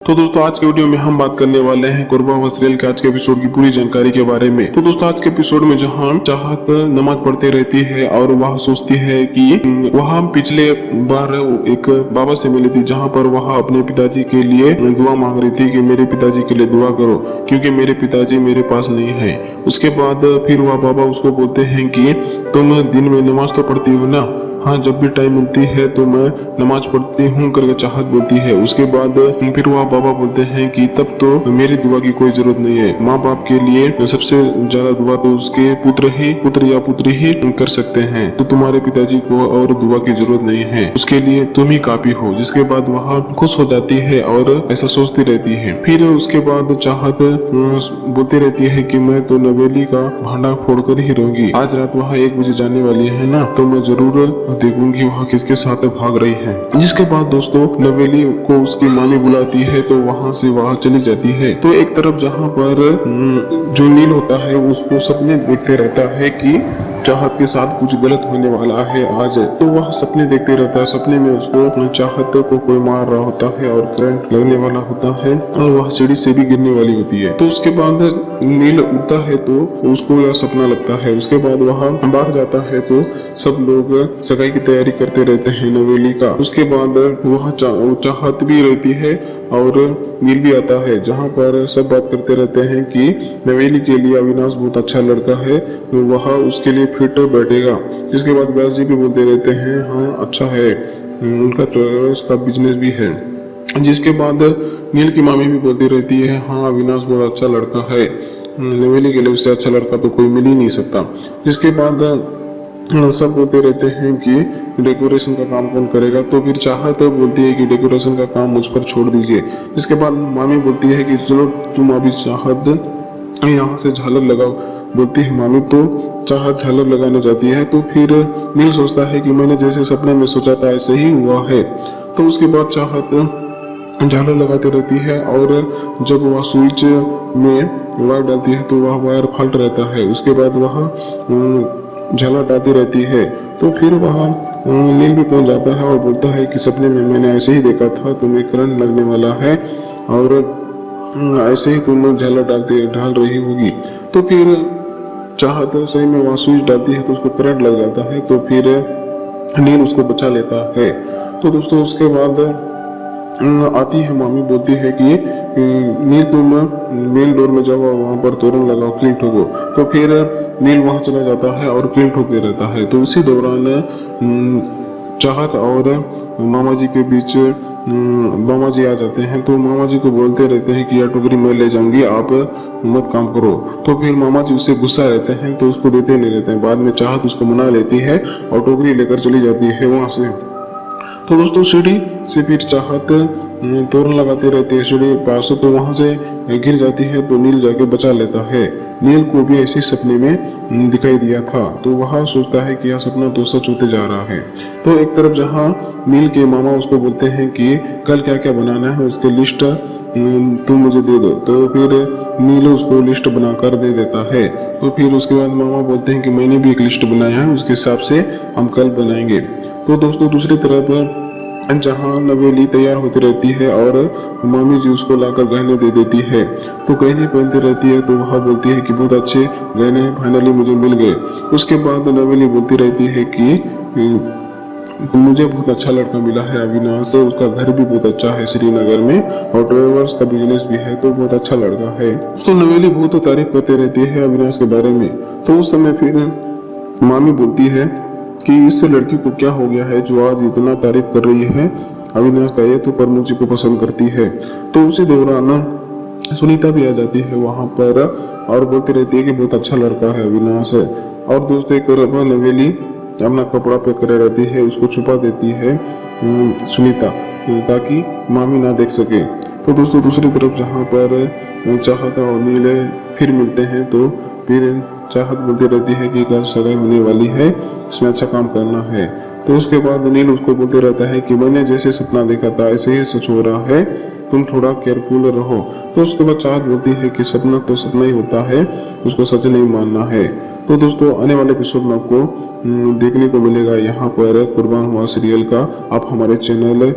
तो दोस्तों आज के वीडियो में हम बात करने वाले हैं कुर्बा हुआ सीरियल के आज के एपिसोड की पूरी जानकारी के बारे में। तो दोस्तों आज के एपिसोड में जहां चाहत नमाज पढ़ते रहती है और वह सोचती है कि वह पिछले बार एक बाबा से मिली थी, जहां पर वह अपने पिताजी के लिए दुआ मांग रही थी कि मेरे पिताजी के लिए दुआ करो क्योंकि मेरे पिताजी मेरे पास नहीं है। उसके बाद फिर वह बाबा उसको बोलते हैं कि तुम दिन में नमाज तो पढ़ती हो ना? हाँ, जब भी टाइम मिलती है तो मैं नमाज पढ़ती हूँ करके चाहत बोलती है। उसके बाद फिर वह बाबा बोलते हैं कि तब तो मेरी दुआ की कोई जरूरत नहीं है। माँ बाप के लिए सबसे ज्यादा दुआ तो उसके पुत्र या पुत्री ही कर सकते हैं, तो तुम्हारे पिताजी को और दुआ की जरूरत नहीं है, उसके लिए तुम ही काफी हो। जिसके बाद वह खुश हो जाती है और ऐसा सोचती रहती है। फिर उसके बाद चाहत बोलती रहती है कि मैं तो नवेली का भांडा फोड़कर ही रहूंगी। आज रात वह 1 बजे जाने वाली है ना, तो मैं जरूर देखूंगी वहाँ किसके साथ भाग रही है। जिसके बाद दोस्तों नवेली को उसकी मामी बुलाती है तो वहाँ से वहाँ चली जाती है। तो एक तरफ जहाँ पर जो नील होता है उसको सपने देखते रहता है कि चाहत के साथ कुछ गलत होने वाला है आज, तो वह सपने देखते रहता है। सपने में उसको चाहत को कोई मार रहा होता है और करंट लगने वाला होता है और वह सीढ़ी से भी गिरने वाली होती है। तो उसके बाद नील उठता है तो उसको यह सपना लगता है। उसके बाद वह बाहर जाता है तो सब लोग सगाई की तैयारी करते रहते हैं नवेली का। उसके बाद वह चाहत भी रहती है और नील भी आता है, जहाँ पर सब बात करते रहते हैं कि नवेली के लिए अविनाश बहुत अच्छा लड़का है, वह उसके लिए फिट बैठेगा। जिसके बाद व्यास जी भी बोलते रहते हैं हाँ अच्छा है, उनका ट्रेवल्स का बिजनेस भी है। जिसके बाद नील की मामी भी बोलती रहती है हाँ अविनाश बहुत अच्छा लड़का है, नवेली के लिए उससे अच्छा लड़का तो कोई मिल ही नहीं सकता। जिसके बाद सब बोलते रहते हैं कि डेकोरेशन का काम कौन करेगा, तो फिर चाहत बोलती है कि डेकोरेशन का काम मुझ पर छोड़ दीजिए। इसके बाद मामी बोलती है कि चलो तुम अभी चाहत यहाँ से झालर लगाओ। बोलती है मामी, तो चाहत झालर लगाने जाती है। तो फिर नील सोचता है कि मैंने जैसे सपने में सोचा था ऐसे ही हुआ है। तो उसके बाद चाहत झालर लगाती रहती है और जब वह स्विच में वायर डालती है तो वह वायर फाल्ट रहता है। उसके बाद वह झालर डालती रहती है। तो फिर वहाँ नील भी पहुंच जाता है और बोलता है कि सपने में मैंने ऐसे ही देखा था, तुम्हें करंट लगने वाला है और ऐसे ही तुम झालर ढाल रही होगी। तो फिर चाहत सही में वहाँ स्विच डालती है तो उसको करंट लग जाता है। तो फिर नील उसको बचा लेता है। तो दोस्तों उसके बाद आती है मामी, बोलती है कि नील तुम मेन डोर में जाओ और वहाँ पर तोरण लगाओ, कील ठोको। तो फिर नील वहाँ चला जाता है और कील ठोकते रहता है। तो उसी दौरान चाहत और मामा जी के बीच मामा जी आ जाते हैं। तो मामा जी को बोलते रहते हैं कि यह टोकरी मैं ले जाऊंगी, आप मत काम करो। तो फिर मामा जी उससे गुस्सा रहते हैं तो उसको देते नहीं रहते हैं। बाद में चाहत उसको मना लेती है और टोकरी लेकर चली जाती है वहाँ से। तो दोस्तों सीढ़ी से फिर चाहत तोरण लगाते रहते हैं सीढ़ी पास, तो वहां से गिर जाती है तो नील जाके बचा लेता है। नील को भी ऐसे सपने में दिखाई दिया था, तो वह सोचता है कि यह सपना तो सच होते जा रहा है। तो एक तरफ जहां नील के मामा उसको बोलते हैं कि कल क्या क्या बनाना है उसके लिस्ट तुम मुझे दे दो। तो फिर नील उसको लिस्ट बनाकर दे देता है। तो फिर उसके बाद मामा बोलते हैं कि मैंने भी एक लिस्ट बनाया है, उसके हिसाब से हम कल बनाएंगे। तो दोस्तों दूसरी तरफ जहाँ नवेली तैयार होती रहती है और मामी जी उसको लाकर गहने दे देती है। तो गहने पहनती रहती है तो वह बोलती है कि बहुत अच्छे गहने फाइनली मुझे मिल गए। उसके बाद नवेली बोलती रहती है कि मुझे बहुत अच्छा लड़का मिला है अविनाश, उसका घर भी बहुत अच्छा है श्रीनगर में और ट्रेवल्स का बिजनेस भी है, तो बहुत अच्छा लड़का है। तो नवेली बहुत तारीफ करते रहती है अविनाश के बारे में। तो उस समय फिर मामी बोलती है कि इस लड़की को क्या हो गया है जो आज इतना तारीफ कर रही है अविनाश का, ये तो प्रमुख जी को पसंद करती है। तो उसी दौरान सुनीता भी आ जाती है वहां पर और बोलती रहती है कि बहुत अच्छा लड़का है अविनाश। और दोस्तों एक तरफ नवेली अपना कपड़ा पे करे रहती है, उसको छुपा देती है सुनीता ताकि मामी ना देख सके। तो दोस्तों दूसरी तरफ जहाँ पर चाहत और नीले फिर मिलते हैं तो फिर चाहत बोलती रहती है कि कल सगाई होने वाली है, इसमें अच्छा काम करना है। तो उसके बाद नील उसको बोलते रहता है कि मैंने जैसे सपना देखा था ऐसे ही सच हो रहा है, तुम थोड़ा केयरफुल रहो। तो उसके बाद चाहत बोलती है कि सपना तो सपना ही होता है, उसको सच नहीं मानना है। तो दोस्तों आने वाले एपिसोड में आपको देखने को मिलेगा यहाँ पर कुर्बान हुआ सीरियल का। आप हमारे चैनल